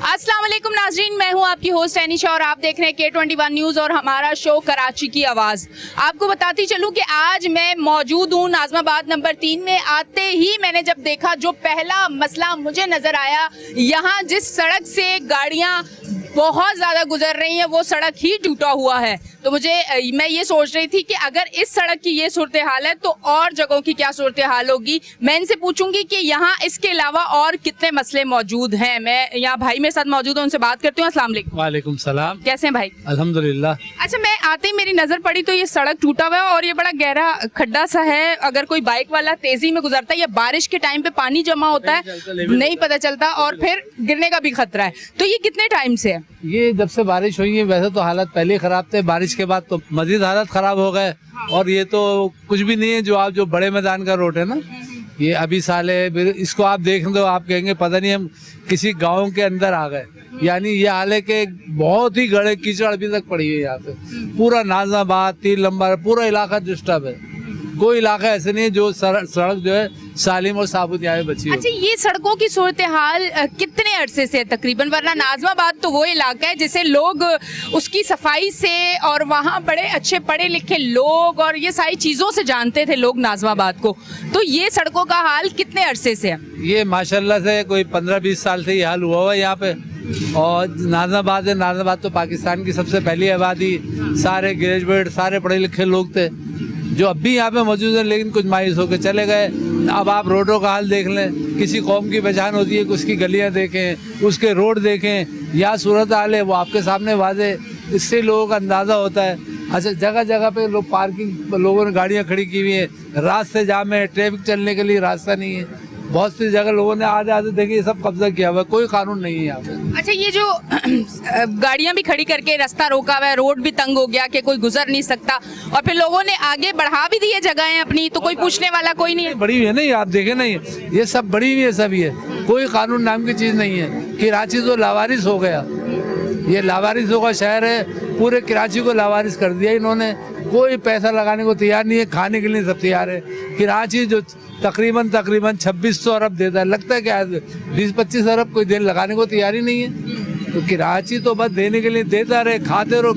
अस्सलाम वालेकुम नाजरीन, मैं हूं आपकी होस्ट एनिशा और आप देख रहे हैं K21 न्यूज़ और हमारा शो कराची की आवाज़। आपको बताती चलूं कि आज मैं मौजूद हूं नाज़माबाद नंबर 3 में। आते ही मैंने जब देखा, जो पहला मसला मुझे नज़र आया, यहाँ जिस सड़क से गाड़ियाँ बहुत ज़्यादा गुजर रही हैं वो सड़क ही टूटा हुआ है। तो मैं ये सोच रही थी कि अगर इस सड़क की ये सूरत हाल है तो और जगहों की क्या सूरत हाल होगी। मैं इनसे पूछूंगी कि यहाँ इसके अलावा और कितने मसले मौजूद हैं। मैं यहाँ भाई मेरे साथ मौजूद हूँ, उनसे बात करती हूँ। अस्सलाम वालेकुम। वालेकुम सलाम। कैसे हैं भाई? अल्हम्दुलिल्लाह। अच्छा, मैं आते ही मेरी नजर पड़ी तो ये सड़क टूटा हुआ है और ये बड़ा गहरा खड्डा सा है। अगर कोई बाइक वाला तेजी में गुजरता है या बारिश के टाइम पे पानी जमा होता है नहीं पता चलता और फिर गिरने का भी खतरा है। तो ये कितने टाइम से है? ये जब से बारिश हुई है, वैसे तो हालत पहले ही खराब थे, बारिश के बाद तो मजीद हालत खराब हो गए। और ये तो कुछ भी नहीं है, जो बड़े मैदान का रोड है ना, ये अभी साले इसको आप देख दो, आप कहेंगे पता नहीं हम किसी गांव के अंदर आ गए। यानी ये हाल है कि बहुत ही गड़े कीचड़ अभी तक पड़ी है यहाँ पे। पूरा नाज़माबाद, 3 नंबर, पूरा इलाका डिस्टर्ब है। कोई इलाका ऐसे नहीं है जो सड़क जो है सालिम और साबुत यहाँ बची हो। अच्छा, ये सड़कों की सूरत हाल कितने अरसे से तकरीबन? वरना नाज़माबाद तो वो इलाका है जिसे लोग उसकी सफाई से और वहाँ बड़े अच्छे पढ़े लिखे लोग और ये सारी चीज़ों से जानते थे लोग नाज़माबाद को। तो ये सड़कों का हाल कितने अरसे से है? ये माशाल्लाह से कोई 15-20 साल से ये हाल हुआ हुआ है यहाँ पे। और नाज़माबाद है, नाज़माबाद तो पाकिस्तान की सबसे पहली आबादी, सारे ग्रेजुएट, सारे पढ़े लिखे लोग थे जो अब भी यहाँ पे मौजूद है, लेकिन कुछ मायूस होकर चले गए। अब आप रोडों का हाल देख लें, किसी कौम की पहचान होती है कि उसकी गलियाँ देखें, उसके रोड देखें, या सूरत हाल है वो आपके सामने वाजे, इससे लोगों का अंदाज़ा होता है। अच्छा, जगह जगह पे लोग पार्किंग, लोगों ने गाड़ियाँ खड़ी की हुई हैं, रास्ते जाम है, ट्रैफिक चलने के लिए रास्ता नहीं है। बहुत सी जगह लोगों ने आधे देखे ये सब कब्जा किया हुआ है, कोई कानून नहीं है यहाँ पे। अच्छा, ये जो गाड़ियां भी खड़ी करके रास्ता रोका हुआ है, रोड भी तंग हो गया कि कोई गुजर नहीं सकता, और फिर लोगों ने आगे बढ़ा भी दिए जगहें अपनी, तो कोई पूछने वाला कोई नहीं है। बड़ी हुई है नहीं, आप देखे नहीं, ये सब बड़ी हुई है, सब ये कोई कानून नाम की चीज नहीं है। कराची तो लावारिस हो गया, ये लावारिसों का शहर है, पूरे कराची को लावारिस कर दिया इन्होंने। कोई पैसा लगाने को तैयार नहीं है, खाने के लिए सब तैयार है। कराची जो तकरीबन 2600 अरब देता है, लगता है क्या 20-25 अरब कोई देने लगाने को तैयार ही नहीं है। तो कराची तो बस देने के लिए देता रहे, खाते रहो,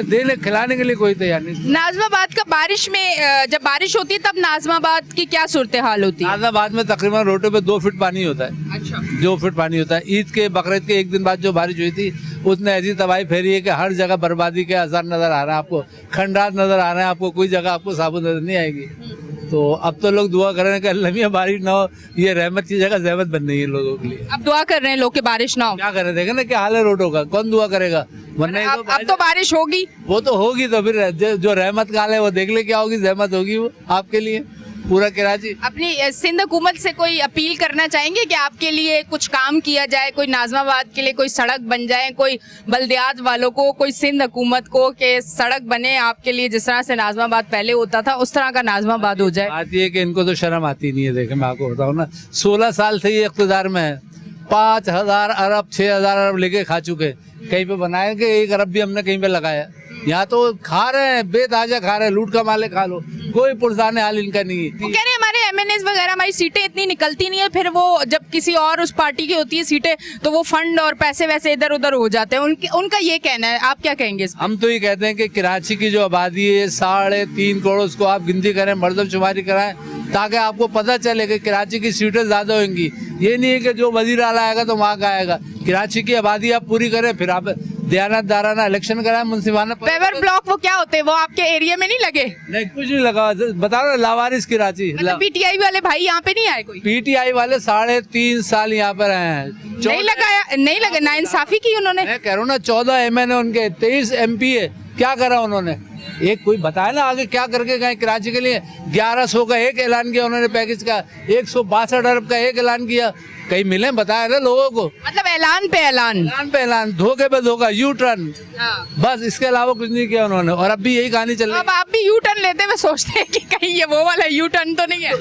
देने खिलाने के लिए कोई तैयार नहीं। नाज़माबाद का बारिश में, जब बारिश होती है तब नाज़माबाद की क्या सूरत हाल होती है? नाज़माबाद में तकरीबन रोडों पे 2 फीट पानी होता है। अच्छा, 2 फीट पानी होता है। ईद के, बकरीद के 1 दिन बाद जो बारिश हुई थी, उसने ऐसी तबाही फेरी है कि हर जगह बर्बादी के आसार नजर आ रहा है आपको, खंडात नजर आ रहे हैं आपको, कोई जगह आपको साबुत नजर नहीं आएगी। तो अब तो लोग दुआ कर रहे हैं कि अल्लाह मियां बारिश ना हो, ये रहमत की जगह ज़हमत बन रही है लोगों के लिए। अब दुआ कर रहे हैं लोग कि बारिश ना हो। क्या करें, देखें ना क्या हाल है रोडों का, कौन दुआ करेगा? वरना अब तो बारिश होगी, वो तो होगी, तो फिर जो रहमत का हाल है वो देख ले क्या होगी, रहमत होगी वो आपके लिए पूरा कराची। अपनी सिंध हुकूमत से कोई अपील करना चाहेंगे कि आपके लिए कुछ काम किया जाए, कोई नाज़माबाद के लिए कोई सड़क बन जाए, कोई बल्दियात वालों को, कोई सिंध हुकूमत को कि सड़क बने आपके लिए, जिस तरह से नाज़माबाद पहले होता था उस तरह का नाज़माबाद हो जाए? बात ये कि इनको तो शर्म आती नहीं है। देखें, मैं आपको बताऊँ ना, 16 साल से ये इख्तिदार में है, 5000 अरब 6000 अरब लेके खा चुके। कहीं पे बनाए कि 1 अरब भी हमने कहीं पे लगाया? यहाँ तो खा रहे हैं, बेताजा खा रहे हैं, लूट का माले खा लो, कोई पुरसाने हाल इनका नहीं है। वो कह रहे हैं हमारे MNAs वगैरह, हमारी सीटें इतनी निकलती नहीं है, फिर वो जब किसी और उस पार्टी की होती है सीटें तो वो फंड और पैसे वैसे इधर उधर हो जाते हैं। उनका ये कहना है, आप क्या कहेंगे? हम तो ये कहते हैं कि कराची की जो आबादी है 3.5 करोड़, उसको आप गिनती करें, मर्दमशुमारी कराएं, ताकि आपको पता चले कि कराची की सीटें ज्यादा होंगी। ये नहीं है कि जो वजीर आला आएगा तो वहाँ का आएगा। कराची की आबादी आप पूरी करें, फिर आप दयानतदाराना इलेक्शन कराएं, मुंसिफाना। पेवर ब्लॉक वो क्या होते हैं, वो आपके एरिया में नहीं लगे? नहीं, कुछ नहीं लगा, बता रहा लावारिस कराची। मतलब PTI वाले भाई यहाँ पे नहीं आए? कोई PTI वाले 3.5 साल यहाँ पर आए हैं, नहीं लगाया, नहीं लगे, नाइंसाफी की उन्होंने। मैं कह रहा हूँ ना, 14 MNA उनके, 23 MP है, क्या करा उन्होंने? एक कोई बताया ना आगे क्या करके गए कराची के लिए? 1100 का एक ऐलान किया उन्होंने पैकेज का, 162 अरब का एक ऐलान किया, कहीं मिले बताया ना लोगों को? मतलब ऐलान पे ऐलान, ऐलान पे ऐलान, धोखे पे धोखा, यू टर्न, बस इसके अलावा कुछ नहीं किया उन्होंने। और अब भी यही कहानी चल रही है। अब आप भी यू टर्न लेते हुए सोचते हैं कि कहीं ये वो वाला यू टर्न तो नहीं है?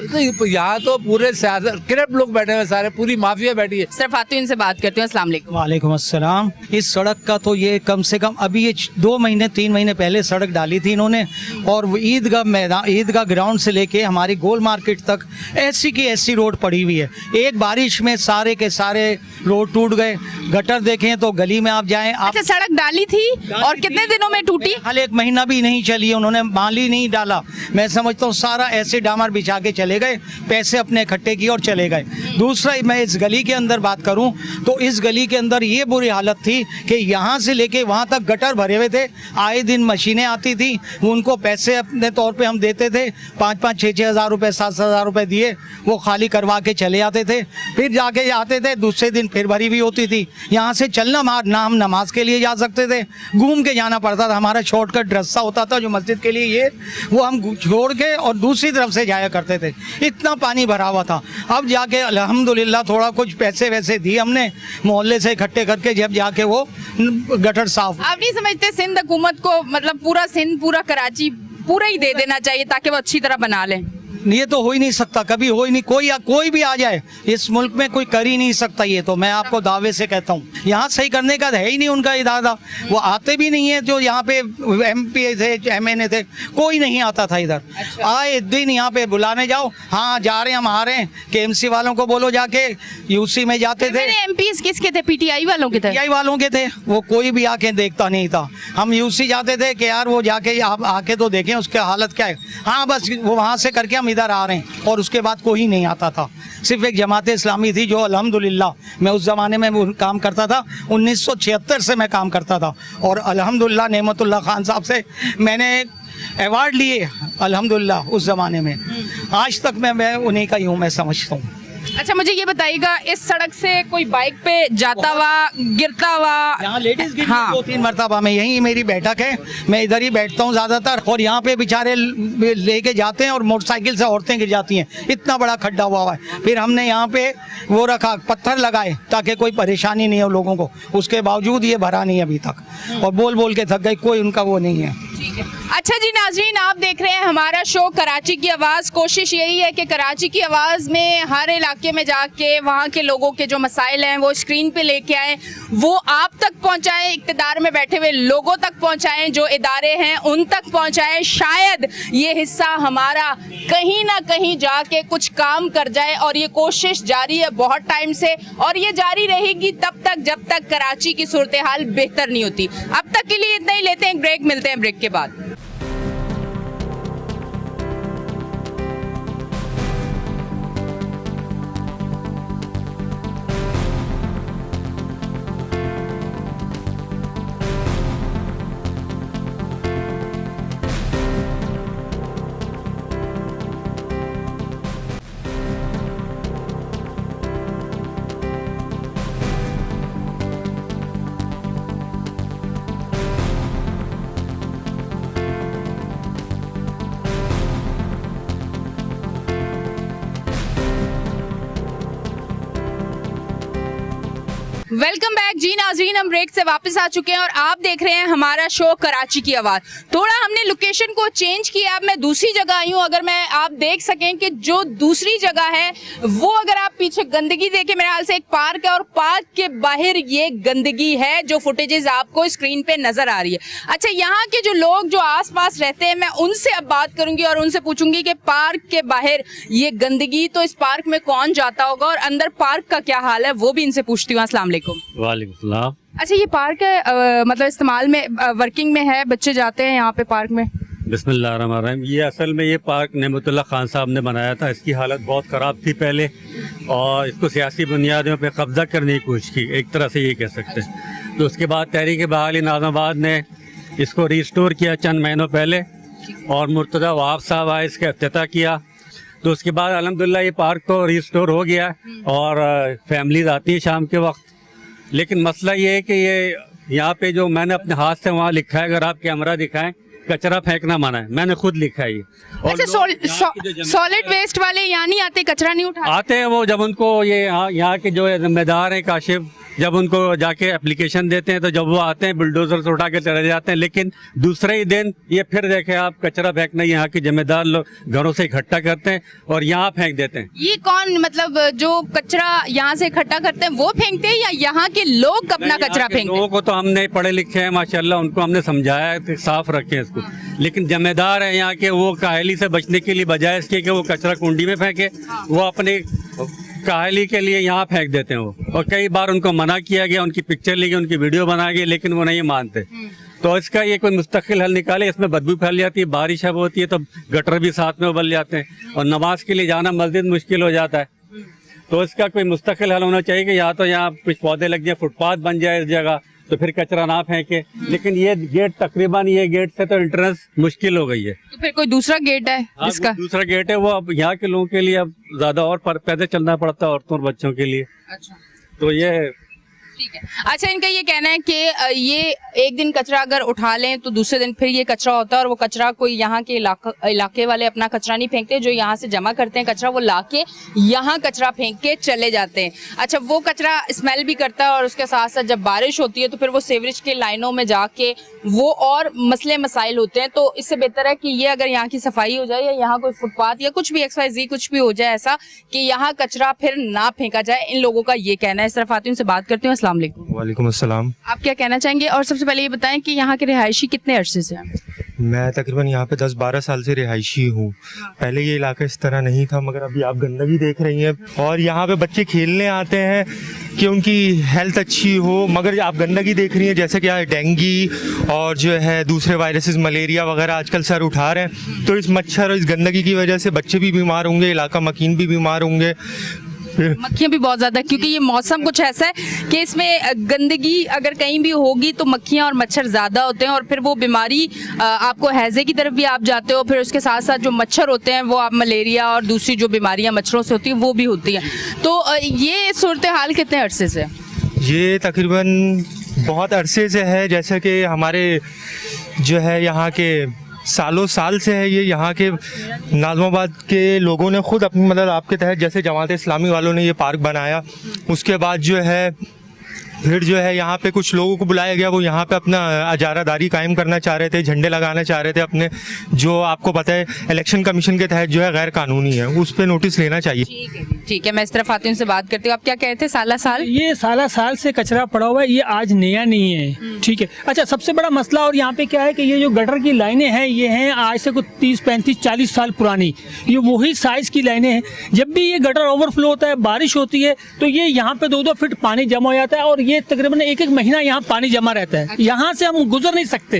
यहाँ तो पूरे करप्ट लोग बैठे हुए, सारे पूरी माफिया बैठी है। सिर्फ आती इनसे बात करती हूँ। अस्सलाम वालेकुम। वालेकुम अस्सलाम। इस सड़क का तो ये कम से कम अभी ये 2 महीने 3 महीने पहले सड़क डाली डाली थी इन्होंने। और वो ईदगाह मैदान, ईदगाह ग्राउंड से लेके हमारी गोल मार्केट तक ऐसी की ऐसी रोड पड़ी हुई है। एक बारिश में सारे के सारे रोड टूट गए। गटर देखें तो गली में आप जाएं आप। अच्छा, सड़क डाली थी और कितने दिनों में टूटी? हाल 1 महीना भी नहीं चली, उन्होंने माल ही नहीं डाला। मैं समझता हूँ सारा ऐसे डामर बिछा के चले गए, पैसे अपने इकट्ठे किए और चले गए। दूसरा, मैं इस गली के अंदर बात करूं तो इस गली के अंदर ये बुरी हालत थी कि यहाँ से लेके वहाँ तक गटर भरे हुए थे। आए दिन मशीनें आती थी, उनको पैसे अपने तौर पे हम देते थे, 5-5, 6-6 हज़ार रुपये, 7-7 हज़ार रुपये दिए, वो खाली करवा के चले आते थे। फिर जाके आते थे, दूसरे दिन फिर भरी हुई होती थी। यहाँ से चलना ना हम नमाज के लिए जा सकते थे, घूम के जाना पड़ता था। हमारा शॉर्टकट रास्ता होता था जो मस्जिद के लिए, ये वो हम छोड़ के और दूसरी तरफ से जाया करते थे। इतना पानी भरा हुआ था। अब जाके अल्हम्दुलिल्लाह थोड़ा कुछ पैसे वैसे दिए हमने मोहल्ले से इकट्ठे करके, जब जाके वो गटर साफ। आप नहीं समझते सिंध हुकूमत को, मतलब पूरा सिंध, पूरा कराची पूरा ही दे देना चाहिए ताकि वो अच्छी तरह बना लें? ये तो हो ही नहीं सकता, कभी हो ही नहीं। कोई भी आ जाए इस मुल्क में कोई कर ही नहीं सकता। ये तो मैं आपको दावे से कहता हूँ, यहाँ सही करने का है ही नहीं उनका इरादा। वो आते भी नहीं है, जो यहाँ पे MP थे, MNA थे, कोई नहीं आता था इधर। आए दिन यहाँ पे बुलाने जाओ, हाँ जा रहे हैं, हम आ रहे हैं। KMC वालों को बोलो जाके, UC में जाते थे। MPs किसके थे? PTI वालों के थे? PTI वालों के थे। वो कोई भी आके देखता नहीं था। हम UC जाते थे कि यार वो जाके आप आके तो देखें उसकी हालत क्या है। हाँ बस वो वहाँ से करके हम इधर आ रहे हैं, और उसके बाद कोई नहीं आता था। सिर्फ एक जमात इस्लामी थी जो अल्हम्दुलिल्लाह मैं उस ज़माने में काम करता था, 1976 से मैं काम करता था, और अल्हम्दुलिल्लाह नेमतुल्लाह खान साहब से मैंने अवार्ड लिए अल्हम्दुलिल्लाह उस ज़माने में। आज तक मैं उन्हीं का ही हूँ, मैं समझता हूँ। अच्छा, मुझे ये बताइएगा, इस सड़क से कोई बाइक पे जाता हुआ, गिरता हुआ? यहाँ लेडीज गिरी हाँ। 2-3 मरतबा में, यही मेरी बैठक है, मैं इधर ही बैठता हूँ ज़्यादातर। और यहाँ पे बेचारे लेके जाते हैं और मोटरसाइकिल से औरतें गिर जाती हैं, इतना बड़ा खड्डा हुआ है। फिर हमने यहाँ पे वो रखा, पत्थर लगाए ताकि कोई परेशानी नहीं हो लोगों को। उसके बावजूद ये भरा नहीं अभी तक, और बोल बोल के थक गए, कोई उनका वो नहीं है। अच्छा जी नाज़रीन, आप देख रहे हैं हमारा शो कराची की आवाज़। कोशिश यही है कि कराची की आवाज़ में हर इलाके में जाके वहाँ के लोगों के जो मसाइल हैं वो स्क्रीन पे लेके आए, वो आप तक पहुँचाएं, इक़्तिदार में बैठे हुए लोगों तक पहुँचाएं, जो इदारे हैं उन तक पहुँचाएं। शायद ये हिस्सा हमारा कहीं ना कहीं जाके कुछ काम कर जाए, और ये कोशिश जारी है बहुत टाइम से, और ये जारी रहेगी तब तक जब तक कराची की सूरत हाल बेहतर नहीं होती। अब तक के लिए इतना ही, लेते हैं ब्रेक, मिलते हैं ब्रेक के बाद। वेलकम बैक जी नाज़रीन, हम ब्रेक से वापस आ चुके हैं और आप देख रहे हैं हमारा शो कराची की आवाज़। थोड़ा हमने लोकेशन को चेंज किया, अब मैं दूसरी जगह आई हूँ। अगर मैं आप देख सकें कि जो दूसरी जगह है वो, अगर आप पीछे गंदगी देखें, मेरे ख्याल से एक पार्क है और पार्क के बाहर ये गंदगी है जो फुटेजेस आपको स्क्रीन पे नजर आ रही है। अच्छा, यहाँ के जो लोग जो आस पास रहते हैं, मैं उनसे अब बात करूंगी और उनसे पूछूंगी कि पार्क के बाहर ये गंदगी, तो इस पार्क में कौन जाता होगा और अंदर पार्क का क्या हाल है, वो भी इनसे पूछती हूँ। अस्सलाम वालेकुम। वालेकुम सलाम। अच्छा, ये पार्क है मतलब इस्तेमाल में, वर्किंग में है, बच्चे जाते हैं यहाँ पे पार्क में? बिस्मिल्लाहिर्रहमानिर्रहीम। ये असल में ये पार्क नेमतुल्लाह खान साहब ने बनाया था। इसकी हालत बहुत ख़राब थी पहले, और इसको सियासी बुनियादों पे कब्जा करने की कोशिश की, एक तरह से ये कह सकते हैं। तो उसके बाद तहरीक बहाली नाज़िमाबाद ने इसको रिस्टोर किया चंद महीनों पहले, और मुर्तज़ा वहाब साहब आए, इसका इफ्तिताह किया। तो उसके बाद अल्हम्दुलिल्लाह ये पार्क तो रिस्टोर हो गया, और फैमिलीज आती है शाम के वक्त। लेकिन मसला ये है कि ये यहाँ पे जो मैंने अपने हाथ से वहाँ लिखा है, अगर आप कैमरा दिखाएं, कचरा फेंकना मना है, मैंने खुद लिखा है ये। अच्छा, सॉलिड वेस्ट वाले यहाँ नहीं आते, कचरा नहीं उठाते? आते हैं वो, जब उनको ये यहाँ के जो जिम्मेदार हैं काशिफ, जब उनको जाके एप्लीकेशन देते हैं तो जब वो आते हैं बुलडोजर से उठा के चले जाते हैं। लेकिन दूसरे ही दिन ये फिर देखें आप, कचरा फेंकना यहाँ के जिम्मेदार लोग घरों से इकट्ठा करते हैं और यहाँ फेंक देते हैं। ये कौन, मतलब जो कचरा यहाँ से इकट्ठा करते हैं वो फेंकते हैं या यहाँ के लोग अपना कचरा फेंकते हैं? लोगों को तो हमने पढ़े लिखे हैं माशाल्लाह, उनको हमने समझाया है कि साफ रखें इसको। लेकिन जिम्मेदार है यहाँ के वो काहली से बचने के लिए बजाय इसके कि वो कचरा कुंडी में फेंके, वो अपने काहली के लिए यहाँ फेंक देते हैं वो। और कई बार उनको मना किया गया, उनकी पिक्चर ली गई, उनकी वीडियो बनाई गई, लेकिन वो नहीं मानते। तो इसका ये कोई मुस्तकिल हल निकाले। इसमें बदबू फैल जाती है, बारिश अब होती है तो गटर भी साथ में उबल जाते हैं और नमाज के लिए जाना मस्जिद मुश्किल हो जाता है। तो इसका कोई मुस्तकिल हल होना चाहिए कि या तो यहाँ कुछ पौधे लग जाए, फुटपाथ बन जाए इस जगह, तो फिर कचरा ना फेंके। लेकिन ये गेट तकरीबन ये गेट से तो एंट्रेंस मुश्किल हो गई है। तो फिर कोई दूसरा गेट है हाँ, इसका? दूसरा गेट है, वो अब यहाँ के लोगों के लिए अब ज्यादा और पैदल चलना पड़ता है, औरतों और बच्चों के लिए। अच्छा, तो ये ठीक है। अच्छा, इनका ये कहना है कि ये एक दिन कचरा अगर उठा लें तो दूसरे दिन फिर ये कचरा होता है, और वो कचरा कोई यहाँ के इलाके वाले अपना कचरा नहीं फेंकते, जो यहाँ से जमा करते हैं कचरा वो लाके यहाँ कचरा फेंक के चले जाते हैं। अच्छा, वो कचरा स्मेल भी करता है और उसके साथ साथ जब बारिश होती है तो फिर वो सीवरेज के लाइनों में जाके वो और मसले मसाइल होते हैं। तो इससे बेहतर है कि ये अगर यहाँ की सफाई हो जाए या यहाँ कोई फुटपाथ या कुछ भी XYZ कुछ भी हो जाए ऐसा कि यहाँ कचरा फिर ना फेंका जाए। इन लोगों का ये कहना है। इस तरफ आती हूँ, उनसे बात करती हूँ। अस्सलाम वालेकुम। वालेकुम अस्सलाम। आप क्या कहना चाहेंगे? और सबसे पहले ये बताएं कि यहाँ के रिहायशी कितने अरसे से हैं? मैं तकरीबन यहाँ पे 10-12 साल से रिहायशी हूँ। पहले ये इलाका इस तरह नहीं था, मगर अभी आप गंदगी देख रही हैं। और यहाँ पे बच्चे खेलने आते हैं कि उनकी हेल्थ अच्छी हो, मगर आप गंदगी देख रही हैं जैसे कि डेंगी और जो है दूसरे वायरसेस, मलेरिया वगैरह आजकल सर उठा रहे हैं। तो इस मच्छर और इस गंदगी की वजह से बच्चे भी बीमार होंगे, इलाका मकीन भी बीमार होंगे, मक्खियाँ भी बहुत ज्यादा, क्योंकि ये मौसम कुछ ऐसा है कि इसमें गंदगी अगर कहीं भी होगी तो मक्खियाँ और मच्छर ज्यादा होते हैं और फिर वो बीमारी आपको हैजे की तरफ भी आप जाते हो, फिर उसके साथ साथ जो मच्छर होते हैं वो आप मलेरिया और दूसरी जो बीमारियाँ मच्छरों से होती हैं वो भी होती हैं। तो ये सूरत हाल कितने अरसे से? ये तकरीबन बहुत अरसे से है। जैसे कि हमारे जो है यहाँ के सालों साल से है ये। यहाँ के नाज़िमाबाद के लोगों ने खुद अपनी मदद आपके तहत, जैसे जमात इस्लामी वालों ने ये पार्क बनाया, उसके बाद जो है फिर जो है यहाँ पे कुछ लोगों को बुलाया गया, वो यहाँ पे अपना अजारादारी कायम करना चाह रहे थे, झंडे लगाना चाह रहे थे अपने, जो आपको पता है इलेक्शन कमीशन के तहत जो है गैर कानूनी है, उस पर नोटिस लेना चाहिए। ठीक है, मैं इस तरफ आती हूँ, से बात करती हूँ। आप क्या कहते हैं? साला साल ये साला साल से कचरा पड़ा हुआ है, ये आज नया नहीं है। ठीक है। अच्छा, सबसे बड़ा मसला और यहाँ पे क्या है कि ये जो गटर की लाइनें हैं ये हैं आज से कुछ 30, 35, 40 साल पुरानी। ये वही साइज की लाइनें हैं। जब भी ये गटर ओवरफ्लो होता है, बारिश होती है, तो ये यहाँ पे 2-2 फीट पानी जमा हो जाता है और ये तकरीबन 1-1 महीना यहाँ पानी जमा रहता है। यहाँ से हम गुजर नहीं सकते।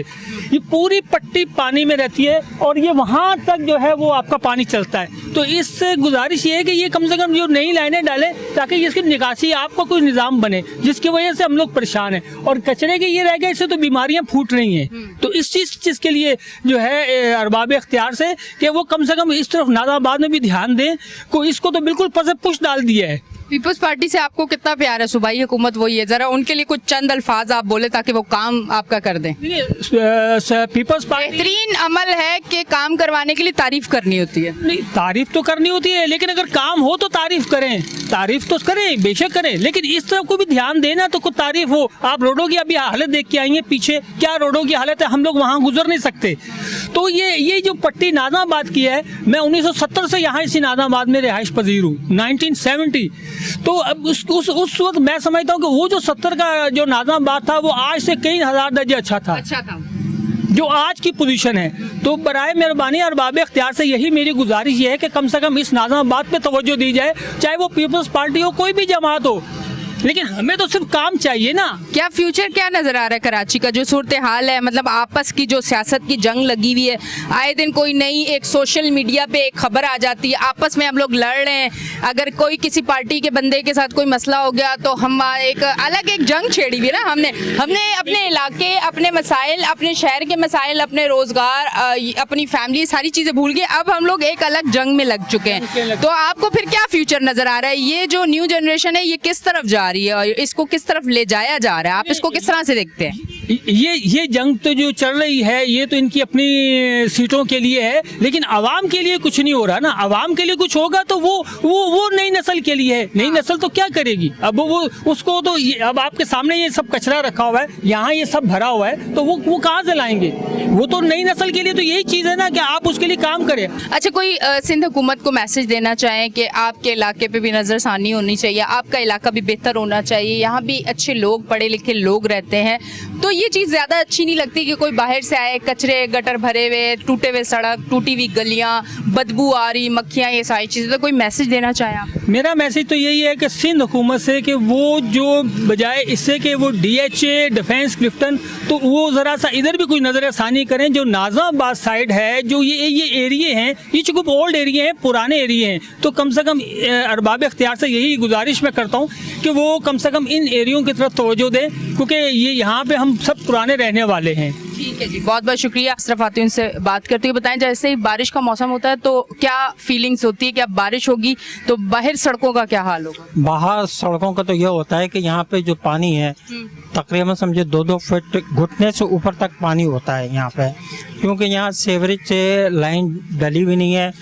ये पूरी पट्टी पानी में रहती है और ये वहाँ तक जो है वो आपका पानी चलता है। तो इससे गुजारिश ये है कि ये कम से कम जो नई लाइनें डालें ताकि इसकी निकासी आपका कोई निज़ाम बने, जिसकी वजह से हम लोग परेशान हैं। और कचरे के ये रह गए, इससे तो बीमारियां फूट रही हैं। तो इस चीज़ के लिए जो है अरबाब इख्तियार से कि वो कम से कम इस तरफ नाज़िमाबाद में भी ध्यान दें। को इसको तो बिल्कुल पुश डाल दिया है। पीपल्स पार्टी से आपको कितना प्यार है? सूबाई हुकूमत वही है, जरा उनके लिए कुछ चंद अल्फाज आप बोले ताकि वो काम आपका कर दें। पीपल्स पार्टी बेहतरीन अमल है कि काम करवाने के लिए तारीफ करनी होती है। नहीं, तारीफ तो करनी होती है, लेकिन अगर काम हो तो तारीफ करें। तारीफ तो करें, बेशक करें, लेकिन इस तरफ को भी ध्यान देना तो कुछ तारीफ हो। आप रोडों की अभी हालत देख के आई हैं, पीछे क्या रोडों की हालत है, हम लोग वहाँ गुजर नहीं सकते। तो ये जो पट्टी नाज़िमाबाद की है, मैं 1970 से यहाँ इसी नाज़िमाबाद में रिहाइश पजीर हूँ, 1970। तो अब उस वक्त मैं समझता हूँ कि वो जो 70 का जो नाज़िमाबाद था वो आज से कई हजार दर्जे अच्छा था जो आज की पोजीशन है। तो बराए मेहरबानी अरबाब इख्तियार से यही मेरी गुजारिश ये है कि कम से कम इस नाज़िमाबाद पे तवज्जो दी जाए, चाहे वो पीपल्स पार्टी हो, कोई भी जमात हो, लेकिन हमें तो सिर्फ काम चाहिए ना। क्या फ्यूचर क्या नजर आ रहा है कराची का? जो सूरत हाल है, मतलब आपस की जो सियासत की जंग लगी हुई है, आए दिन कोई नई एक सोशल मीडिया पे एक खबर आ जाती है, आपस में हम लोग लड़ रहे हैं, अगर कोई किसी पार्टी के बंदे के साथ कोई मसला हो गया तो हम एक अलग एक जंग छेड़ी हुई है ना। हमने अपने इलाके, अपने मसाइल, अपने शहर के मसाइल, अपने रोजगार, अपनी फैमिली, सारी चीजें भूल के अब हम लोग एक अलग जंग में लग चुके हैं। तो आपको फिर क्या फ्यूचर नजर आ रहा है? ये जो न्यू जनरेशन है ये किस तरफ जा रही है और इसको किस तरफ ले जाया जा रहा है? आप इसको किस तरह से देखते हैं? ये जंग तो जो चल रही है ये तो इनकी अपनी सीटों के लिए है, लेकिन आवाम के लिए कुछ नहीं हो रहा ना। आवाम के लिए कुछ होगा तो वो नई नस्ल के लिए है। नई नस्ल तो क्या करेगी? अब वो उसको तो अब आपके सामने ये सब कचरा रखा हुआ है, यहाँ ये सब भरा हुआ है, तो वो कहाँ से लाएंगे? वो तो नई नस्ल के लिए तो यही चीज़ है ना कि आप उसके लिए काम करें। अच्छा, कोई सिंध हुकूमत को मैसेज देना चाहें कि आपके इलाके पे भी नज़रसानी होनी चाहिए, आपका इलाका भी बेहतर होना चाहिए, यहाँ भी अच्छे लोग, पढ़े लिखे लोग रहते हैं, तो ये चीज ज्यादा अच्छी नहीं लगती कि कोई बाहर से आए, कचरे गटर भरे हुए, टूटे हुए सड़क, टूटी हुई गलियां, बदबू आ रही, मक्खियां, ये सारी चीजें। तो कोई मैसेज देना चाहे आप? मेरा मैसेज तो यही है कि सिंध हुकूमत से कि वो जो बजाय इससे कि वो DHA, डिफेंस क्लिफ्टन, तो वो ज़रा सा इधर भी कोई नज़र षानी करें। जो नाज़िमाबाद साइड है, जो ये एरिया हैं, ये चूँकि ओल्ड एरिया हैं, पुराने एरिया हैं, तो कम से कम अरबाब इख्तियार से यही गुजारिश मैं करता हूँ कि वो कम से कम इन एरियो की तरफ तवज्जो दें, क्योंकि ये यहाँ पे हम सब पुराने रहने वाले हैं। ठीक है जी, बहुत बहुत शुक्रिया। अशरफ आती उनसे बात करती हुई बताएं, जैसे ही बारिश का मौसम होता है तो क्या फीलिंग्स होती है कि अब बारिश होगी तो बाहर सड़कों का क्या हाल होगा? बाहर सड़कों का तो ये होता है कि यहाँ पे जो पानी है तकरीबन समझे 2-2 फीट घुटने से ऊपर तक पानी होता है यहाँ पे, क्योंकि यहाँ सीवरेज से लाइन डली भी नहीं है,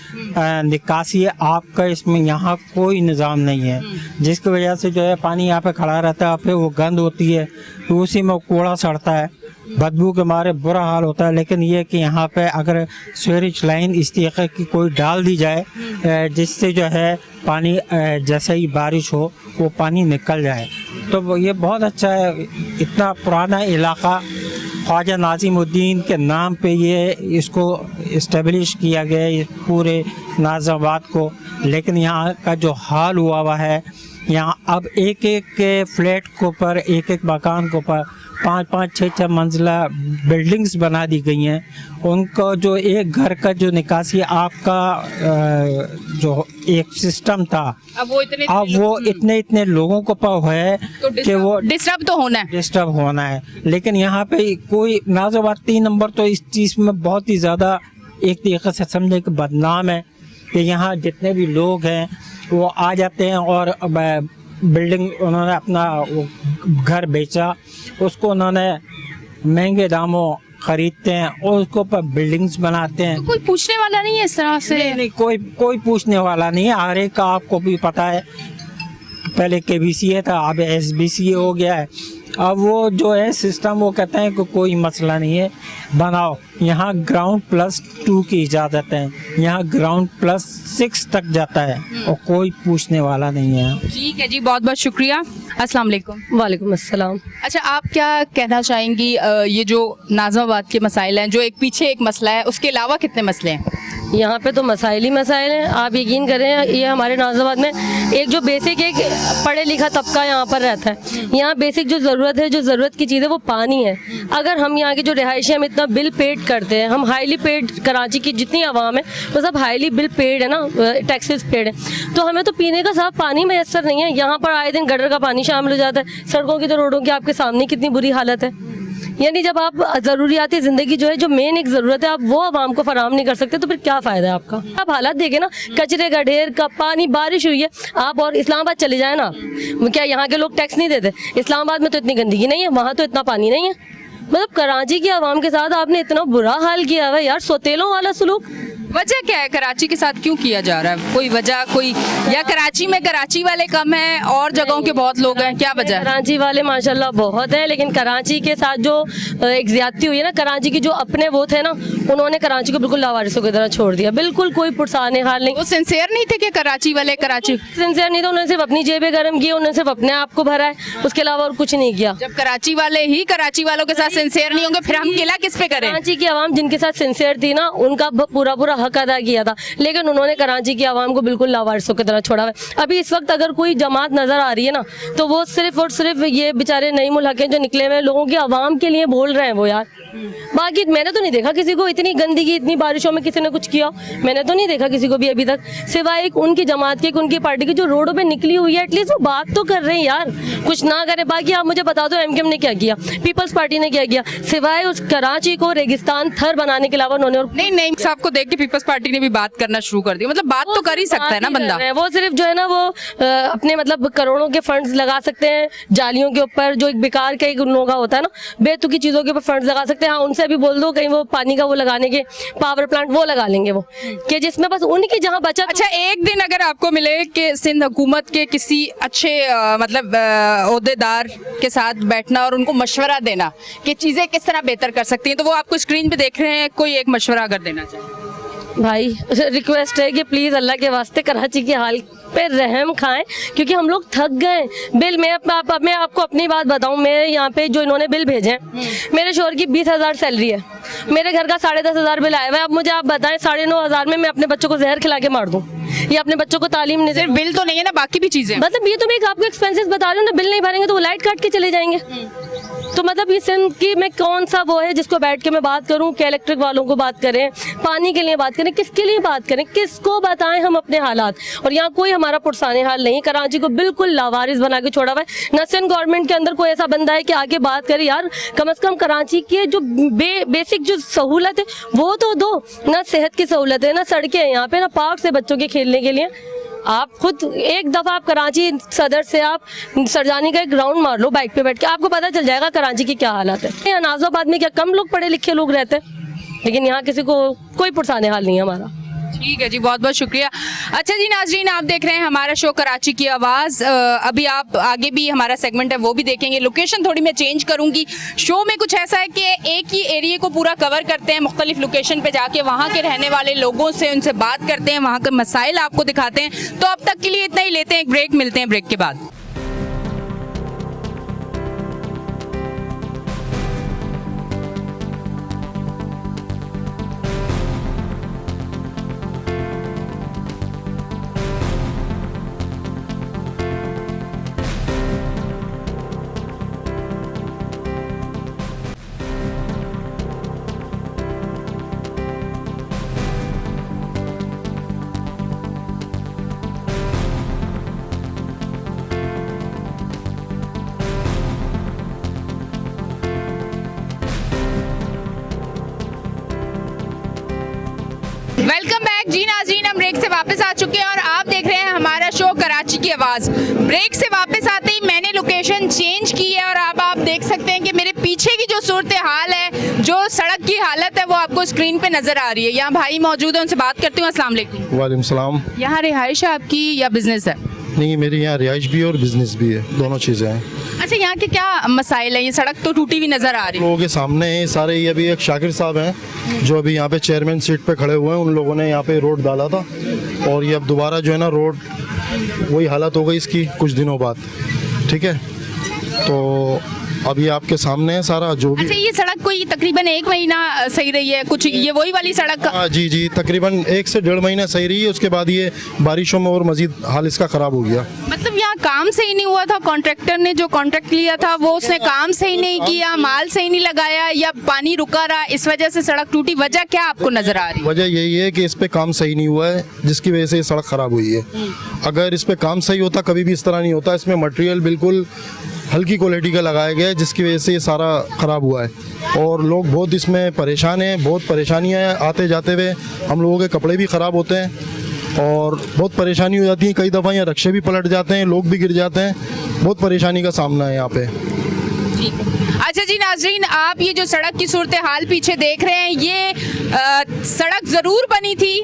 निकासी है आपका, इसमें यहाँ कोई निज़ाम नहीं है, जिसकी वजह से जो है पानी यहाँ पे खड़ा रहता है, फिर वो गंद होती है तो उसी में कूड़ा सड़ता है, बदबू के मारे बुरा हाल होता है। लेकिन ये कि यहाँ पे अगर सीवरेज लाइन इस तरीके की कोई डाल दी जाए जिससे जो है पानी जैसे ही बारिश हो वो पानी निकल जाए तो ये बहुत अच्छा है। इतना पुराना इलाका, ख्वाजा नाज़िमुद्दीन के नाम पे ये इसको इस्टेब्लिश किया गया है पूरे नाज़िमाबाद को, लेकिन यहाँ का जो हाल हुआ है, यहाँ अब एक एक फ्लैट के ऊपर, एक एक मकान के ऊपर 5-5, 6-6 मंजिला बिल्डिंग्स बना दी गई हैं। उनको जो एक घर का जो निकासी आपका जो एक सिस्टम था, अब वो इतने लोगों को पर है तो कि वो डिस्टर्ब तो होना है। लेकिन यहाँ पे कोई नाज़िमाबाद 3 नंबर तो इस चीज़ में बहुत ही ज़्यादा एक तरीके से समझे कि बदनाम है कि यहाँ जितने भी लोग हैं वो आ जाते हैं और बिल्डिंग उन्होंने अपना वो घर बेचा, उसको उन्होंने महंगे दामों खरीदते हैं और उसको पर बिल्डिंग्स बनाते हैं। तो कोई पूछने वाला नहीं है इस तरह से? नहीं, कोई पूछने वाला नहीं है। हर एक का आपको भी पता है, पहले KBCA था, अब SBCA हो गया है। अब वो जो है सिस्टम वो कहते हैं कि कोई मसला नहीं है, बनाओ। यहाँ ग्राउंड +2 की इजाज़त है, यहाँ ग्राउंड +6 तक जाता है और कोई पूछने वाला नहीं है। ठीक है जी, बहुत बहुत शुक्रिया। अस्सलाम वालेकुम। वालेकुम अस्सलाम। अच्छा, आप क्या कहना चाहेंगी, ये जो नाज़िमाबाद के मसाइल हैं, जो एक पीछे एक मसला है, उसके अलावा कितने मसले हैं? यहाँ पे तो मसाइल ही मसाइल हैं। आप यकीन करें, ये हमारे नाज़िमाबाद में एक जो बेसिक एक पढ़े लिखा तबका यहाँ पर रहता है। यहाँ बेसिक जो ज़रूरत है, जो ज़रूरत की चीज़ है वो पानी है। अगर हम यहाँ के जो रिहायशी हम इतना बिल पेड करते हैं, हम हाईली पेड, कराची की जितनी आवाम है वो सब हाईली बिल पेड है ना, टैक्सेस पेड है, तो हमें तो पीने का साफ पानी मैसर नहीं है। यहाँ पर आए दिन गटर का पानी शामिल हो जाता है। सड़कों की तो रोडों की आपके सामने कितनी बुरी हालत है। यानी जब आप ज़रूरियाती ज़िंदगी जो है, जो मेन एक ज़रूरत है, आप वो आवाम को फराहम नहीं कर सकते तो फिर क्या फ़ायदा है आपका? आप हालात देखें ना, कचरे का ढेर का पानी, बारिश हुई है, आप और इस्लामाबाद चले जाए ना, क्या यहाँ के लोग टैक्स नहीं देते? इस्लामाबाद में तो इतनी गंदगी नहीं है, वहाँ तो इतना पानी नहीं है। मतलब कराची की आवाम के साथ आपने इतना बुरा हाल किया हुआ यार, सोतेलों वाला सलूक। वजह क्या है, कराची के साथ क्यों किया जा रहा है? कोई वजह कोई, या कराची में कराची वाले कम हैं और जगहों के बहुत लोग हैं, क्या वजह है? कराची वाले माशाल्लाह बहुत हैं, लेकिन कराची के साथ जो एक ज्यादती हुई है ना, कराची की जो अपने वो थे ना, उन्होंने कराची को बिल्कुल लावारिसों की तरह छोड़ दिया। बिल्कुल कोई पुरसाने हाल नहीं। वो सिंसियर नहीं थे कि कराची वाले? कराची सिंसियर नहीं था, उन्होंने सिर्फ अपनी जेबें गर्म की, उन्होंने सिर्फ अपने आप को भरा है, उसके अलावा और कुछ नहीं किया। जब कराची वाले ही कराची वालों के साथ सिंसियर नहीं होंगे, फिर हम गिला किस पे करें? कराची की आवाम जिनके साथ सिंसियर थी ना, उनका पूरा पूरा हक अदा किया था, लेकिन उन्होंने कराची की आवाम को बिल्कुल लावारिसों की तरह छोड़ा है। अभी इस वक्त अगर कोई जमात नजर आ रही है ना, तो वो सिर्फ और सिर्फ ये बेचारे नईमुल हक हैं जो निकले हुए लोगों की आवाम के लिए बोल रहे हैं वो यार। बाकी मैंने तो नहीं देखा किसी को इतनी गंदगी, इतनी बारिशों में किसी ने कुछ किया, मैंने तो नहीं देखा किसी को भी अभी तक, सिवाय एक उनकी जमात की, उनकी पार्टी की जो रोडों पे निकली हुई है, एटलीस्ट वो बात तो कर रहे हैं यार, कुछ ना करे। बाकी आप मुझे बता दो MKM ने क्या किया, पीपल्स पार्टी ने क्या किया, सिवाय उस कराची को रेगिस्तान थर बनाने के अलावा उन्होंने नहीं साहब को देख के पीपल्स पार्टी ने भी बात करना शुरू कर दिया। मतलब बात तो कर ही सकता है ना बंदा। वो सिर्फ जो है ना वो अपने मतलब करोड़ों के फंड्स लगा सकते हैं जालियों के ऊपर, जो एक बेकार का एक उन लोगों का होता है ना, बेतुकी चीजों के ऊपर फंड्स लगा सकते हैं। हाँ, उनसे भी बोल दो कहीं वो पानी का वो लगाने के पावर प्लांट वो लगा लेंगे वो, कि जिसमें बस उनकी जहाँ बचत। अच्छा, एक दिन अगर आपको मिले कि सिंध हुकूमत के किसी अच्छे मतलब ओहदेदार के साथ बैठना और उनको मशवरा देना कि चीजें किस तरह बेहतर कर सकती हैं, तो वो आपको स्क्रीन पे देख रहे हैं, कोई एक मशवरा अगर देना चाहे? भाई रिक्वेस्ट है कि प्लीज अल्लाह के वास्ते कराची की हाल पे रहम खाएं, क्योंकि हम लोग थक गए। बिल मैं आपको अपनी बात बताऊं, मैं यहाँ पे जो इन्होंने बिल भेजे हैं, मेरे शोहर की 20,000 सैलरी है, मेरे घर का 10,500 बिल आया हुआ है। अब मुझे आप बताएं 9,500 में मैं अपने बच्चों को जहर खिला के मार दूं या अपने बच्चों को तालीम नहीं? सिर्फ बिल तो नहीं है ना, बाकी भी चीजें, मतलब ये तो मैं आपको एक्सपेंसेस बता रही हूँ ना, बिल नहीं भरेंगे तो वो लाइट काट के चले जाएंगे। तो मतलब इस की मैं कौन सा वो है जिसको बैठ के मैं बात करूं कि इलेक्ट्रिक वालों को बात करें, पानी के लिए बात करें, किसके लिए बात करें, किसको बताएं हम अपने हालात? और यहाँ कोई हमारा पुरसाने हाल नहीं, कराची को बिल्कुल लावारिस बना के छोड़ा हुआ है। नसन गवर्नमेंट के अंदर कोई ऐसा बंदा है कि आगे बात करे, यार कम से कम कराची की जो बेसिक जो सहूलत है वो तो दो ना। सेहत की सहूलत है ना, सड़कें हैं यहाँ पे ना, पार्क से बच्चों के खेलने के लिए। आप खुद एक दफा आप कराची सदर से आप सरजानी का एक राउंड मार लो बाइक पे बैठ के, आपको पता चल जाएगा कराची की क्या हालत है। यहाँ नाज़िबाद में क्या कम लोग पढ़े लिखे लोग रहते हैं, लेकिन यहाँ किसी को कोई पुरसाने हाल नहीं है हमारा। ठीक है जी, बहुत बहुत शुक्रिया। अच्छा जी नाजरीन, आप देख रहे हैं हमारा शो कराची की आवाज़। अभी आप आगे भी हमारा सेगमेंट है वो भी देखेंगे। लोकेशन थोड़ी मैं चेंज करूंगी। शो में कुछ ऐसा है कि एक ही एरिया को पूरा कवर करते हैं, मुख्तलिफ लोकेशन पे जाके वहाँ के रहने वाले लोगों से उनसे बात करते हैं, वहाँ के मसाइल आपको दिखाते हैं। तो अब तक के लिए इतना ही, लेते हैं एक ब्रेक, मिलते हैं ब्रेक के बाद। वेलकम बैक जी नाज़रीन, हम ब्रेक से वापस आ चुके हैं और आप देख रहे हैं हमारा शो कराची की आवाज़। ब्रेक से वापस आते ही मैंने लोकेशन चेंज की है और अब आप देख सकते हैं कि मेरे पीछे की जो सूरत हाल है, जो सड़क की हालत है, वो आपको स्क्रीन पे नजर आ रही है। यहाँ भाई मौजूद है, उनसे बात करती हूँ। अस्सलाम वालेकुम। वालेकुम सलाम। यहाँ रिहाइश है आपकी या बिजनेस है? नहीं, मेरी यहाँ रिहाइश भी है और बिजनेस भी है, दोनों चीज़ें हैं। अच्छा, यहाँ के क्या मसाइल है? ये सड़क तो टूटी हुई नजर आ रही है। लोगों के सामने है सारे। ये अभी एक शाकिर साहब हैं जो अभी यहाँ पे चेयरमैन सीट पे खड़े हुए हैं, उन लोगों ने यहाँ पे रोड डाला था और ये अब दोबारा जो है ना रोड वही हालत हो गई इसकी कुछ दिनों बाद। ठीक है, तो अब ये आपके सामने है सारा जो भी। अच्छा, ये सड़क कोई तकरीबन 1 महीना सही रही है कुछ, ये वही वाली सड़क? हाँ जी जी, तकरीबन 1 से 1.5 महीना सही रही है, उसके बाद ये बारिशों में और मजीद हाल इसका ख़राब हो गया। मतलब यहाँ काम सही नहीं हुआ था? कॉन्ट्रैक्टर ने जो कॉन्ट्रैक्ट लिया था वो उसने काम सही नहीं किया, माल सही नहीं लगाया, या पानी रुका रहा, इस वजह से सड़क टूटी? वजह क्या आपको नजर आ रही है? वजह यही है कि इस पे काम सही नहीं हुआ है, जिसकी वजह से ये सड़क ख़राब हुई है। अगर इस पे काम सही होता कभी भी इस तरह नहीं होता। इसमें मटेरियल बिल्कुल हल्की क्वालिटी का लगाया गया है, जिसकी वजह से ये सारा ख़राब हुआ है और लोग बहुत इसमें परेशान हैं। बहुत परेशानियां हैं, आते जाते हुए हम लोगों के कपड़े भी ख़राब होते हैं और बहुत परेशानी हो जाती है। कई दफ़ा यहाँ रक्शे भी पलट जाते हैं, लोग भी गिर जाते हैं, बहुत परेशानी का सामना है यहाँ पे। अच्छा जी नाजरीन, आप ये जो सड़क की सूरत हाल पीछे देख रहे हैं, ये सड़क ज़रूर बनी थी,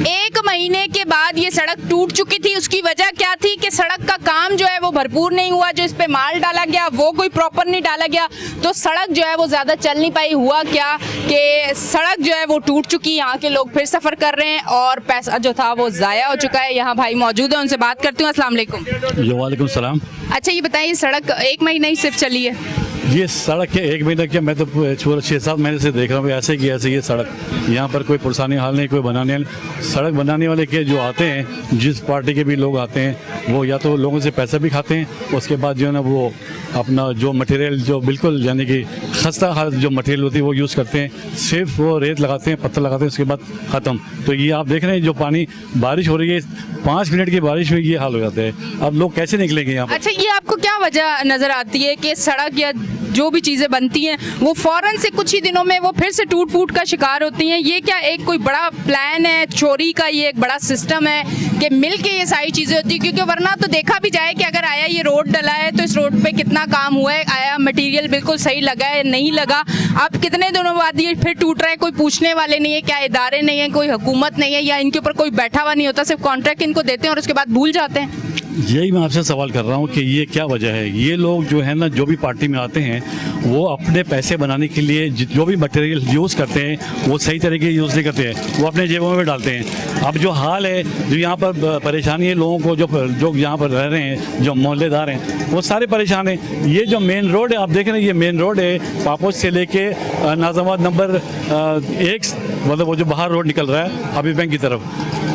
1 महीने के बाद ये सड़क टूट चुकी थी। उसकी वजह क्या थी कि सड़क का काम जो है वो भरपूर नहीं हुआ, जो इस पे माल डाला गया वो कोई प्रॉपर नहीं डाला गया, तो सड़क जो है वो ज़्यादा चल नहीं पाई। हुआ क्या कि सड़क जो है वो टूट चुकी, यहाँ के लोग फिर सफ़र कर रहे हैं और पैसा जो था वो ज़ाया हो चुका है। यहाँ भाई मौजूद है, उनसे बात करती हूँ। अस्सलाम वालेकुम। वालेकुम सलाम। अच्छा, ये बताइए, सड़क 1 महीना ही सिर्फ चली है? ये सड़क के 1 महीने क्या, मैं तो 6-7 महीने से देख रहा हूँ ऐसे की ऐसे ये सड़क। यहाँ पर कोई पुरसानी हाल नहीं, कोई बनाने सड़क बनाने वाले के जो आते हैं, जिस पार्टी के भी लोग आते हैं, वो या तो लोगों से पैसा भी खाते हैं, उसके बाद जो है ना वो अपना जो मटेरियल जो बिल्कुल यानी कि खस्ता हाल जो मटेरियल होती है वो यूज़ करते हैं, सिर्फ वो रेत लगाते हैं, पत्थर लगाते हैं, उसके बाद ख़त्म। तो ये आप देख रहे हैं जो पानी बारिश हो रही है, 5 मिनट की बारिश में ये हाल हो जाता है। अब लोग कैसे निकलेंगे यहाँ पर? अच्छा, ये आपको क्या वजह नज़र आती है कि सड़क या जो भी चीज़ें बनती हैं वो फ़ौरन से कुछ ही दिनों में वो फिर से टूट फूट का शिकार होती हैं? ये क्या एक कोई बड़ा प्लान है चोरी का, ये एक बड़ा सिस्टम है कि मिल के ये सारी चीज़ें होती हैं? क्योंकि वरना तो देखा भी जाए कि अगर आया ये रोड डला है तो इस रोड पे कितना काम हुआ है, आया मटेरियल बिल्कुल सही लगा है नहीं लगा, अब कितने दिनों बाद ये फिर टूट रहा है, कोई पूछने वाले नहीं है, क्या इदारे नहीं है, कोई हुकूमत नहीं है, या इनके ऊपर कोई बैठा हुआ नहीं होता, सिर्फ कॉन्ट्रैक्ट इनको देते हैं और उसके बाद भूल जाते हैं? यही मैं आपसे सवाल कर रहा हूँ कि ये क्या वजह है। ये लोग जो है ना, जो भी पार्टी में आते हैं, वो अपने पैसे बनाने के लिए जो भी मटेरियल यूज़ करते हैं वो सही तरीके यूज़ नहीं करते हैं, वो अपने जेबों में डालते हैं। अब जो हाल है, जो यहाँ पर परेशानी है लोगों को, जो यहाँ पर रह रहे हैं, जो मोहल्लेदार हैं, वो सारे परेशान हैं। ये जो मेन रोड है आप देख रहे हैं, ये मेन रोड है पापोश से लेके नाज़िमाबाद नंबर 1, मतलब वो जो बाहर रोड निकल रहा है हबीब बैंक की तरफ,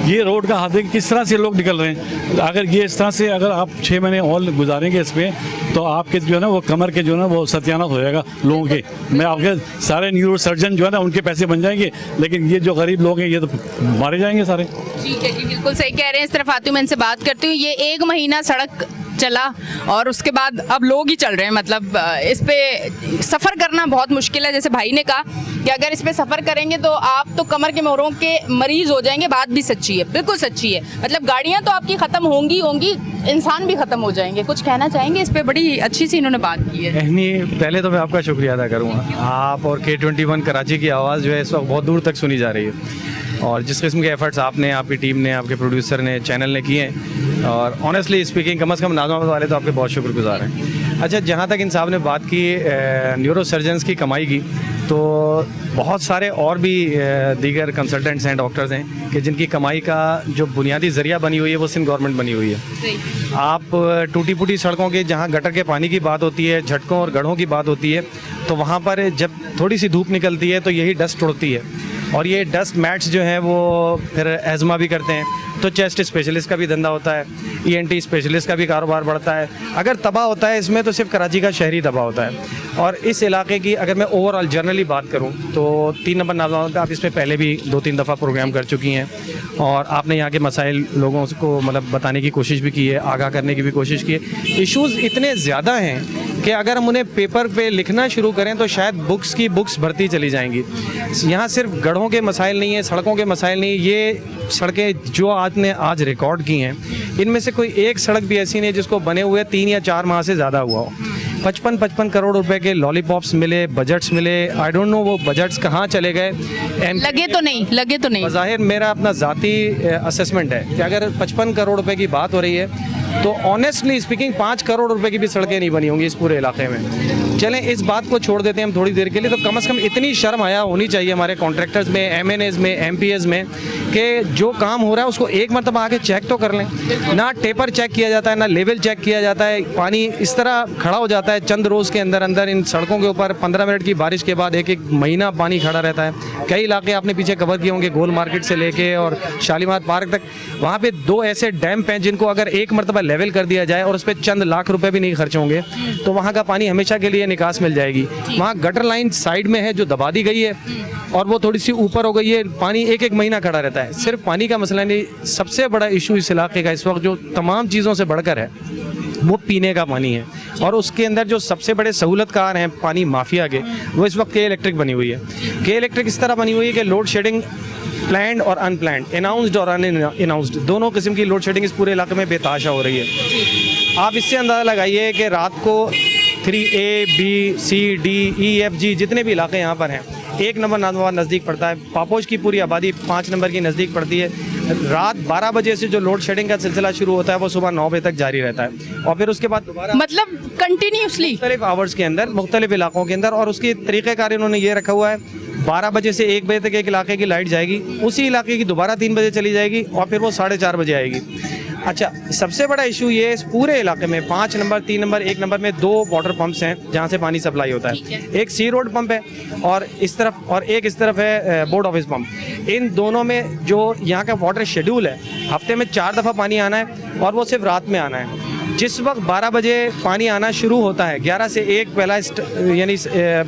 ये रोड का हाल है कि किस तरह से लोग निकल रहे हैं। अगर ये इस तरह से अगर आप 6 महीने और गुजारेंगे इस पर, तो आपके जो है ना वो कमर के जो है ना वो सत्यानाश हो जाएगा लोगों के। मैं आपके सारे न्यूरो सर्जन जो है ना उनके पैसे बन जाएंगे, लेकिन ये जो गरीब लोग हैं ये तो मारे जाएंगे सारे। ठीक है जी, बिल्कुल सही कह रहे हैं। इस तरफ आती हूँ, मैं इनसे बात करती हूँ। ये 1 महीना सड़क चला और उसके बाद अब लोग ही चल रहे हैं, मतलब इस पे सफ़र करना बहुत मुश्किल है। जैसे भाई ने कहा कि अगर इस पे सफ़र करेंगे तो आप तो कमर के मोरों के मरीज हो जाएंगे। बात भी सच्ची है, बिल्कुल सच्ची है। मतलब गाड़ियाँ तो आपकी ख़त्म होंगी, इंसान भी ख़त्म हो जाएंगे। कुछ कहना चाहेंगे इस पे? बड़ी अच्छी सी इन्होंने बात की है। पहले तो मैं आपका शुक्रिया अदा करूँगा। आप और K21 कराची की आवाज़ जो है इस वक्त बहुत दूर तक सुनी जा रही है, और जिस किस्म के एफर्ट्स आपने, आपकी टीम ने, आपके प्रोड्यूसर ने, चैनल ने किए हैं, और ऑनेस्टली स्पीकिंग कम से कम नाज़िमाबाद वाले तो आपके बहुत शुक्रगुजार हैं। अच्छा, जहाँ तक इन साहब ने बात की न्यूरो सर्जन्स की कमाई की, तो बहुत सारे और भी दीगर कंसल्टेंट्स हैं, डॉक्टर्स हैं कि जिनकी कमाई का जो बुनियादी ज़रिया बनी हुई है वो सिंध गवर्नमेंट बनी हुई है। आप टूटी फूटी सड़कों के, जहाँ गटर के पानी की बात होती है, झटकों और गढ़ों की बात होती है, तो वहाँ पर जब थोड़ी सी धूप निकलती है तो यही डस्ट उड़ती है, और ये डस्ट मैट्स जो हैं वो फिर एज़मा भी करते हैं। तो चेस्ट स्पेशलिस्ट का भी धंधा होता है, ENT स्पेशलिस्ट का भी कारोबार बढ़ता है। अगर तबाह होता है इसमें तो सिर्फ कराची का शहरी तबाह होता है। और इस इलाके की अगर मैं ओवरऑल जनरली बात करूं तो 3 नंबर नाज़िमाबाद आप इसमें पहले भी 2-3 दफ़ा प्रोग्राम कर चुकी हैं, और आपने यहाँ के मसाइल लोगों को मतलब बताने की कोशिश भी की है, आगाह करने की भी कोशिश की है। इश्यूज़ इतने ज़्यादा हैं कि अगर हम उन्हें पेपर पे लिखना शुरू करें तो शायद बुक्स की बुक्स भरती चली जाएंगी। यहाँ सिर्फ गढ़ों के मसाइल नहीं है, सड़कों के मसाइल नहीं, ये सड़कें जो आपने आज रिकॉर्ड की हैं, इनमें से कोई एक सड़क भी ऐसी नहीं है जिसको बने हुए 3 या 4 माह से ज़्यादा हुआ हो। 55 करोड़ रुपए के लॉलीपॉप्स मिले, बजट्स मिले, आई डोंट नो वो बजट्स कहाँ चले गए। लगे तो नहीं। ज़ाहिर मेरा अपना ज़ाती असेसमेंट है कि अगर 55 करोड़ रुपए की बात हो रही है तो ऑनेस्टली स्पीकिंग 5 करोड़ रुपए की भी सड़कें नहीं बनी होंगी इस पूरे इलाके में। चलें इस बात को छोड़ देते हैं हम थोड़ी देर के लिए, तो कम से कम इतनी शर्म आया होनी चाहिए हमारे कॉन्ट्रैक्टर्स में, MNAs में, MPs में, कि जो काम हो रहा है उसको एक मरतबा आके चेक तो कर लें। ना टेपर चेक किया जाता है, ना लेवल चेक किया जाता है। पानी इस तरह खड़ा हो जाता है चंद रोज़ के अंदर इन सड़कों के ऊपर। 15 मिनट की बारिश के बाद 1-1 महीना पानी खड़ा रहता है। कई इलाके आपने पीछे कवर किए होंगे, गोल मार्केट से लेके और शालीमार पार्क तक, वहाँ पे 2 ऐसे डैम्प हैं जिनको अगर एक मरतबा लेवल कर दिया जाए और उस पर चंद लाख रुपए भी नहीं खर्च होंगे तो वहाँ का पानी हमेशा के लिए निकास मिल जाएगी। वहाँ गटर लाइन साइड में है जो दबा दी गई है और वो थोड़ी सी ऊपर हो गई है, पानी 1-1 महीना खड़ा रहता है। सिर्फ पानी का मसला नहीं, सबसे बड़ा इशू इस इलाके का इस वक्त जो तमाम चीज़ों से बढ़कर है वो पीने का पानी है, और उसके अंदर जो सबसे बड़े सहूलतकार हैं पानी माफिया के, वो इस वक्त K-इलेक्ट्रिक बनी हुई है। K-इलेक्ट्रिक इस तरह बनी हुई है कि लोड शेडिंग प्लान्ड और अनप्लान्ड, अनाउंस्ड और अनअनाउंस्ड, दोनों किस्म की लोड शेडिंग इस पूरे इलाके में बेतहाशा हो रही है। आप इससे अंदाज़ा लगाइए कि रात को 3A, B, C, D, E, F, G जितने भी इलाके यहाँ पर हैं, 1 नंबर नाज़िमाबाद नज़दीक पड़ता है, पापोश की पूरी आबादी 5 नंबर की नज़दीक पड़ती है। रात 12 बजे से जो लोड शेडिंग का सिलसिला शुरू होता है वो सुबह 9 बजे तक जारी रहता है, और फिर उसके बाद दोबारा मतलब कंटिन्यूसली मुख्तलिफ आवर्स के अंदर मुख्तलिफ इलाकों के अंदर। और उसकी तरीक़ेकार इन्होंने ये रखा हुआ है, 12 बजे से 1 बजे तक एक इलाके की लाइट जाएगी, उसी इलाके की दोबारा 3 बजे चली जाएगी और फिर वो 4:30 बजे आएगी। अच्छा, सबसे बड़ा इशू ये है इस पूरे इलाके में 5 नंबर, 3 नंबर, 1 नंबर में 2 वाटर पंप्स हैं जहाँ से पानी सप्लाई होता है। एक सी रोड पंप है और इस तरफ, और एक इस तरफ है बोर्ड ऑफिस पंप। इन दोनों में जो यहाँ का वाटर शेड्यूल है, हफ्ते में 4 दफ़ा पानी आना है और वो सिर्फ रात में आना है। जिस वक्त 12 बजे पानी आना शुरू होता है, 11 से 1 पहला यानी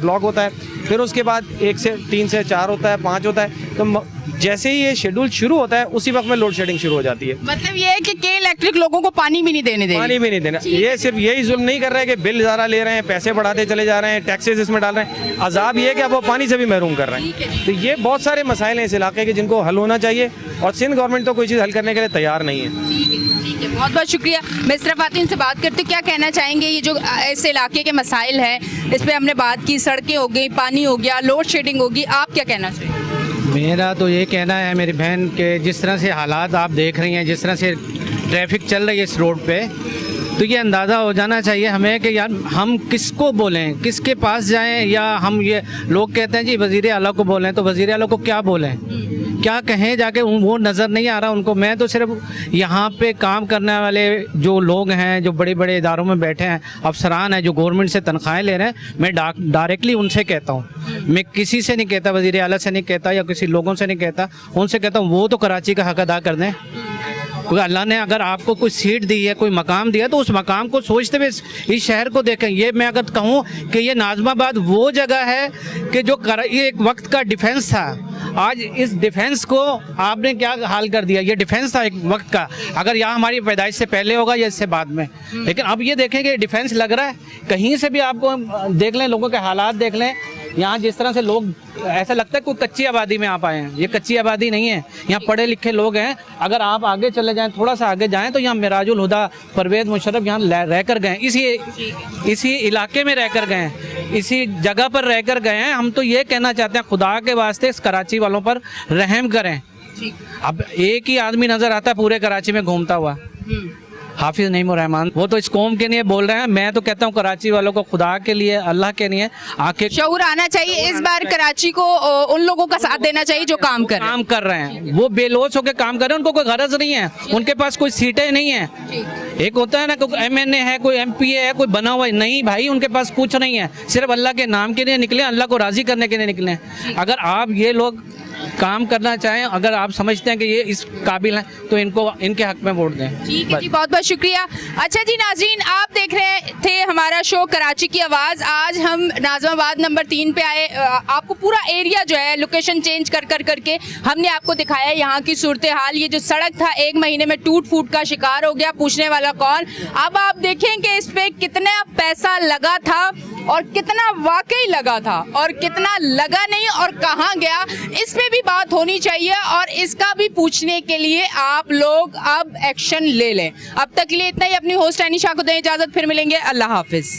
ब्लॉक होता है, फिर उसके बाद 1 से 3 से 4 होता है, 5 होता है। तो जैसे ही ये शेड्यूल शुरू होता है उसी वक्त में लोड शेडिंग शुरू हो जाती है। मतलब ये है कि K-इलेक्ट्रिक लोगों को पानी भी नहीं देने देगा। पानी भी नहीं देना। ये सिर्फ यही जुल्म नहीं कर रहे हैं कि बिल ज़्यादा ले रहे हैं, पैसे बढ़ाते चले जा रहे हैं, टैक्सेस इसमें डाल रहे हैं, अजाब ये है कि अब वो पानी से भी महरूम कर रहे हैं। तो ये बहुत सारे मसाइल हैं इस इलाके के जिनको हल होना चाहिए, और सिंध गवर्नमेंट तो कोई चीज़ हल करने के लिए तैयार नहीं है। ठीक है, बहुत बहुत शुक्रिया। मैं सिर्फ आती इनसे बात करती हूँ, क्या कहना चाहेंगे ये जो इस इलाके के मसाइल हैं, इस पर हमने बात की, सड़कें हो गई, पानी हो गया, लोड शेडिंग होगी, आप क्या कहना चाहिए? मेरा तो ये कहना है मेरी बहन के जिस तरह से हालात आप देख रही हैं, जिस तरह से ट्रैफिक चल रही है इस रोड पे, तो ये अंदाज़ा हो जाना चाहिए हमें कि यार हम किसको बोलें, किसके पास जाएं, या हम ये लोग कहते हैं जी वज़ीर आला को बोलें, तो वज़ीर आला को क्या बोलें, क्या कहें जाके, वो नज़र नहीं आ रहा उनको। मैं तो सिर्फ यहाँ पे काम करने वाले जो लोग हैं, जो बड़े बड़े इदारों में बैठे हैं, अफसरान हैं, जो गवर्नमेंट से तनख्वाहें ले रहे हैं, मैं डायरेक्टली उनसे कहता हूँ। मैं किसी से नहीं कहता, वज़ीर आला से नहीं कहता या किसी लोगों से नहीं कहता, उनसे कहता हूँ वो तो कराची का हक अदा कर दें। क्योंकि अल्लाह ने अगर आपको कोई सीट दी है, कोई मकाम दिया, तो उस मकाम को सोचते हुए इस शहर को देखें। ये मैं अगर कहूँ कि ये नाज़माबाद वो जगह है कि जो ये एक वक्त का डिफेंस था, आज इस डिफेंस को आपने क्या हाल कर दिया। ये डिफेंस था एक वक्त का, अगर यहाँ हमारी पैदाइश से पहले होगा या इससे बाद में। लेकिन अब ये देखें कि डिफेंस लग रहा है। कहीं से भी आपको देख लें, लोगों के हालात देख लें, यहाँ जिस तरह से लोग, ऐसा लगता है कोई कच्ची आबादी में आप आए हैं। ये कच्ची आबादी नहीं है, यहाँ पढ़े लिखे लोग हैं। अगर आप आगे चले जाएं, थोड़ा सा आगे जाएं, तो यहाँ मिराजुल हुदा, परवेज़ मुशर्रफ यहाँ रह कर गए, इसी इलाके में रह कर गए, इसी जगह पर रह कर गए हैं। हम तो ये कहना चाहते हैं, खुदा के वास्ते इस कराची वालों पर रहम करें। अब एक ही आदमी नज़र आता है पूरे कराची में घूमता हुआ, हाफिज नईम रहमान, वो तो इस कौम के लिए बोल रहे हैं। मैं तो कहता हूँ कराची वालों को खुदा के लिए, अल्लाह के लिए आके शऊर आना चाहिए। इस बार कराची को उन लोगों का साथ देना चाहिए जो काम कर रहे हैं। वो बेलोच होकर काम कर रहे हैं, उनको कोई गरज नहीं है, उनके पास कोई सीटें नहीं है। एक होता है ना, कोई MNA है, कोई MPA है, कोई बना हुआ है, नहीं भाई, उनके पास कुछ नहीं है। सिर्फ अल्लाह के नाम के लिए निकले, अल्लाह को राजी करने के लिए निकले। अगर आप ये लोग काम करना चाहें, अगर आप समझते हैं कि ये इस काबिल हैं, तो इनको इनके हक में वोट दें। ठीक है जी, बहुत बहुत शुक्रिया। अच्छा जी नाज़रीन, आप देख रहे थे हमारा शो कराची की आवाज़। आज हम नाज़माबाद नंबर 3 पे आए। आपको पूरा एरिया जो है लोकेशन चेंज कर करके हमने आपको दिखाया यहाँ की सूरत हाल। ये जो सड़क था 1 महीने में टूट फूट का शिकार हो गया, पूछने वाला कौन। अब आप देखें कि इस पे कितना पैसा लगा था और कितना वाकई लगा था और कितना लगा नहीं और कहाँ गया, इस पे भी बात होनी चाहिए और इसका भी पूछने के लिए आप लोग अब एक्शन ले लें। अब तक के लिए इतना ही। अपनी होस्ट एनिशा को दें इजाजत, फिर मिलेंगे। अल्लाह हाफिज।